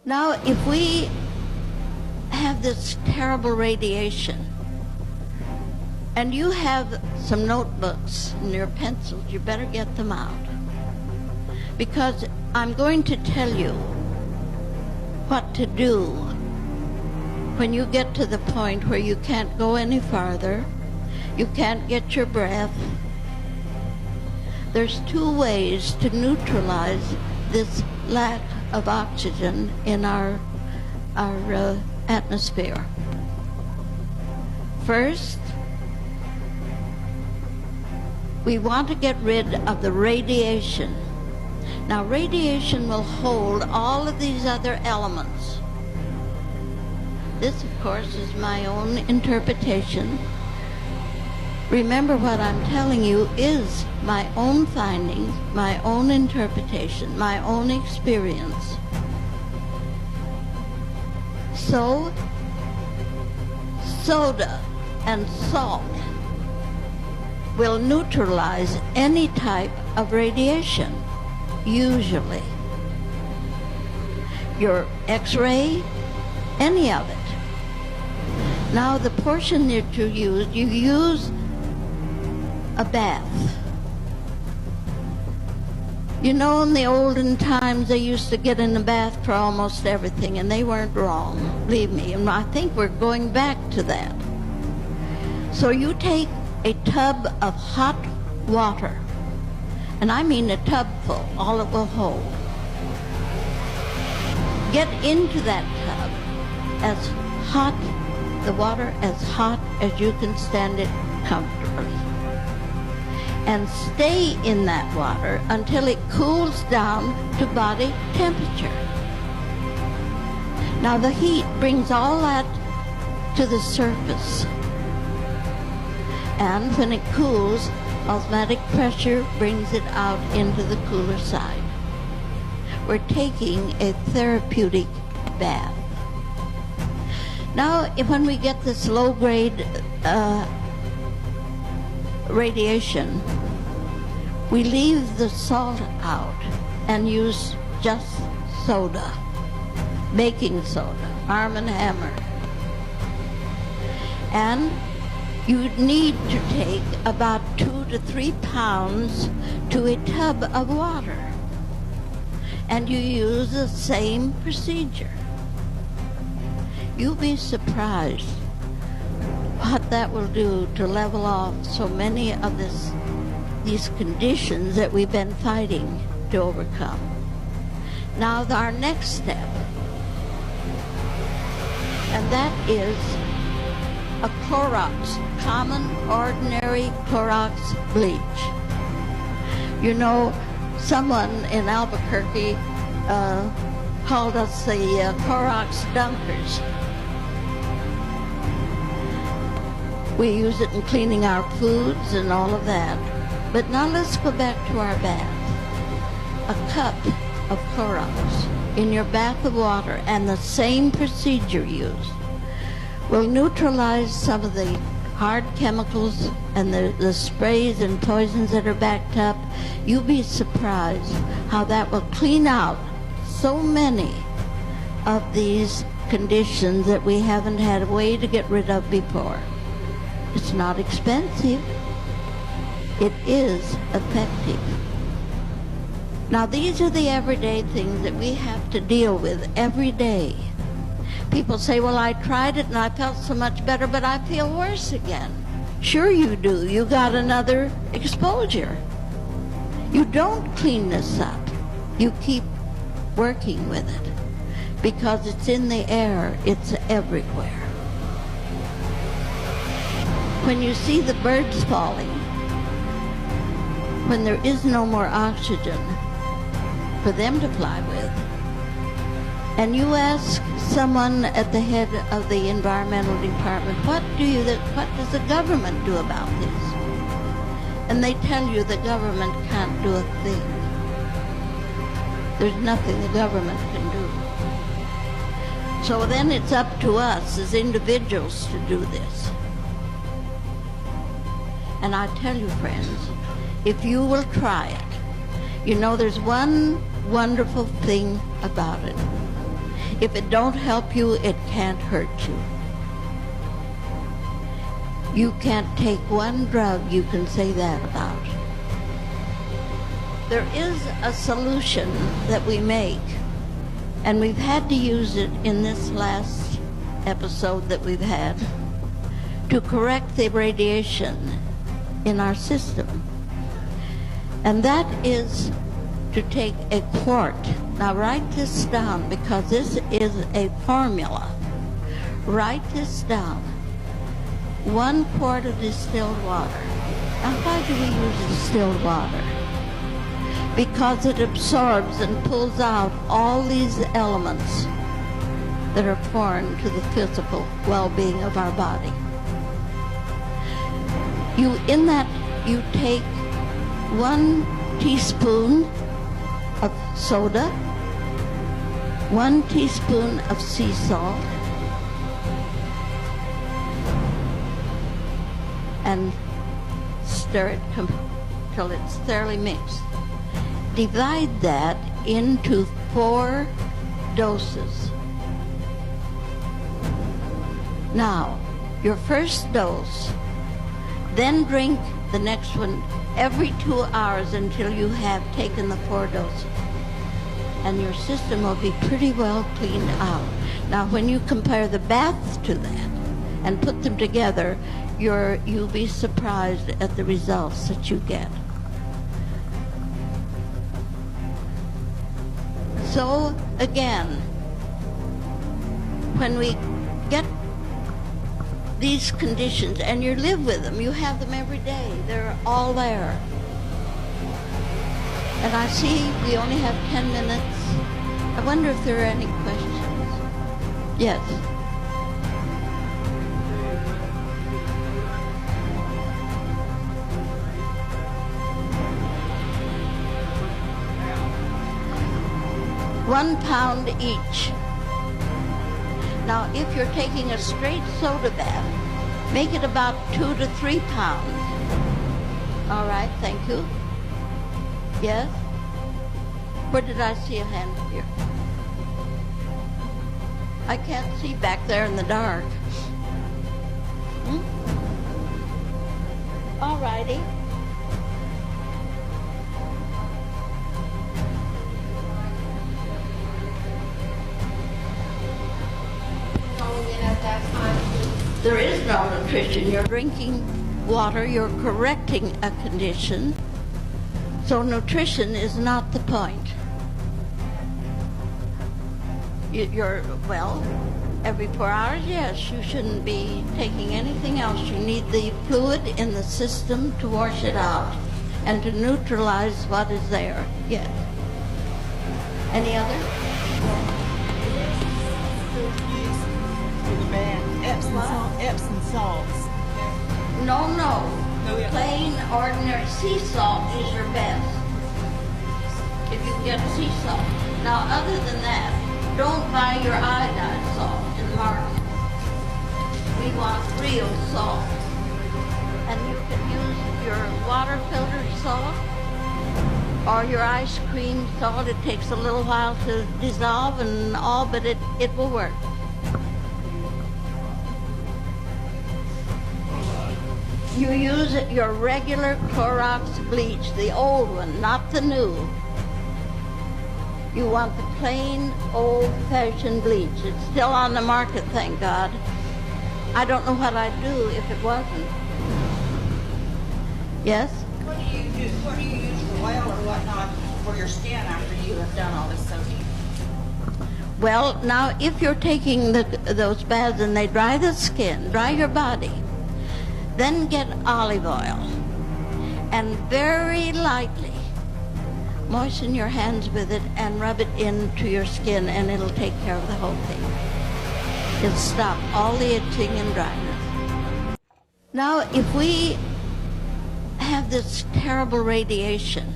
Now, if we have this terrible radiation, and you have some notebooks and your pencils, you better get them out. Because I'm going to tell you what to do when you get to the point where you can't go any farther, you can't get your breath. There's two ways to neutralize this lack of oxygen in our atmosphere. First, we want to get rid of the radiation. Now, radiation will hold all of these other elements. This, of course, is my own interpretation. Remember, what I'm telling you is my own findings, my own interpretation, my own experience. So, soda and salt will neutralize any type of radiation, usually. Your X-ray, any of it. Now, the portion that you use a bath. You know, in the olden times, they used to get in the bath for almost everything, and they weren't wrong, believe me. And I think we're going back to that. So you take a tub of hot water, and I mean a tub full, all it will hold. Get into that tub as hot, the water as hot as you can stand it comfortably. And stay in that water until it cools down to body temperature. Now, the heat brings all that to the surface. And when it cools, osmotic pressure brings it out into the cooler side. We're taking a therapeutic bath. Now, when we get this low-grade radiation, we leave the salt out and use just soda, baking soda, Arm & Hammer. And you need to take about 2 to 3 pounds to a tub of water. And you use the same procedure. You'll be surprised what that will do to level off so many of these conditions that we've been fighting to overcome. Now, our next step, and that is a Clorox, common, ordinary Clorox bleach. You know, someone in Albuquerque called us the Clorox dunkers. We use it in cleaning our foods and all of that. But now let's go back to our bath. A cup of Clorox in your bath of water, and the same procedure used, will neutralize some of the hard chemicals and the sprays and poisons that are backed up. You'll be surprised how that will clean out so many of these conditions that we haven't had a way to get rid of before. It's not expensive. It is effective. Now, these are the everyday things that we have to deal with every day. People say, well, I tried it and I felt so much better, but I feel worse again. Sure you do. You got another exposure. You don't clean this up. You keep working with it because it's in the air. It's everywhere. When you see the birds falling, when there is no more oxygen for them to fly with, and you ask someone at the head of the environmental department, what does the government do about this? And they tell you the government can't do a thing. There's nothing the government can do. So then it's up to us as individuals to do this. And I tell you, friends, if you will try it, you know there's one wonderful thing about it. If it don't help you, it can't hurt you. You can't take one drug you can say that about. There is a solution that we make, and we've had to use it in this last episode that we've had to correct the radiation in our system. And that is to take a quart. Now write this down, because this is a formula. Write this down. 1 quart of distilled water. Now why do we use distilled water? Because it absorbs and pulls out all these elements that are foreign to the physical well-being of our body. You take 1 teaspoon of soda, 1 teaspoon of sea salt, and stir it till it's thoroughly mixed. Divide that into 4 doses. Now, your first dose, then drink the next one every 2 hours until you have taken the 4 doses. And your system will be pretty well cleaned out. Now, when you compare the bath to that and put them together, you'll be surprised at the results that you get. So, again, when we get these conditions and you live with them, you have them every day, they're all there. And I see we only have 10 minutes. I wonder if there are any questions. Yes. £1 pound each. Now, if you're taking a straight soda bath, make it about 2 to 3 pounds. All right, thank you. Yes? Where did I see a hand here? I can't see back there in the dark. All righty. There is no nutrition. You're drinking water, you're correcting a condition. So nutrition is not the point. Well, every 4 hours, yes, you shouldn't be taking anything else. You need the fluid in the system to wash it out and to neutralize what is there. Yes. Any other? Epsom salts. No. Plain, ordinary sea salt is your best. If you can get sea salt. Now, other than that, don't buy your iodized salt in the market. We want real salt. And you can use your water filtered salt or your ice cream salt. It takes a little while to dissolve and all, but it will work. You use your regular Clorox bleach, the old one, not the new. You want the plain, old-fashioned bleach. It's still on the market, thank God. I don't know what I'd do if it wasn't. Yes? What do you use for oil or whatnot for your skin after you have done all this soaking? Well, now, if you're taking those baths and they dry the skin, dry your body, then get olive oil and very lightly moisten your hands with it and rub it into your skin, and it'll take care of the whole thing. It'll stop all the itching and dryness. Now, if we have this terrible radiation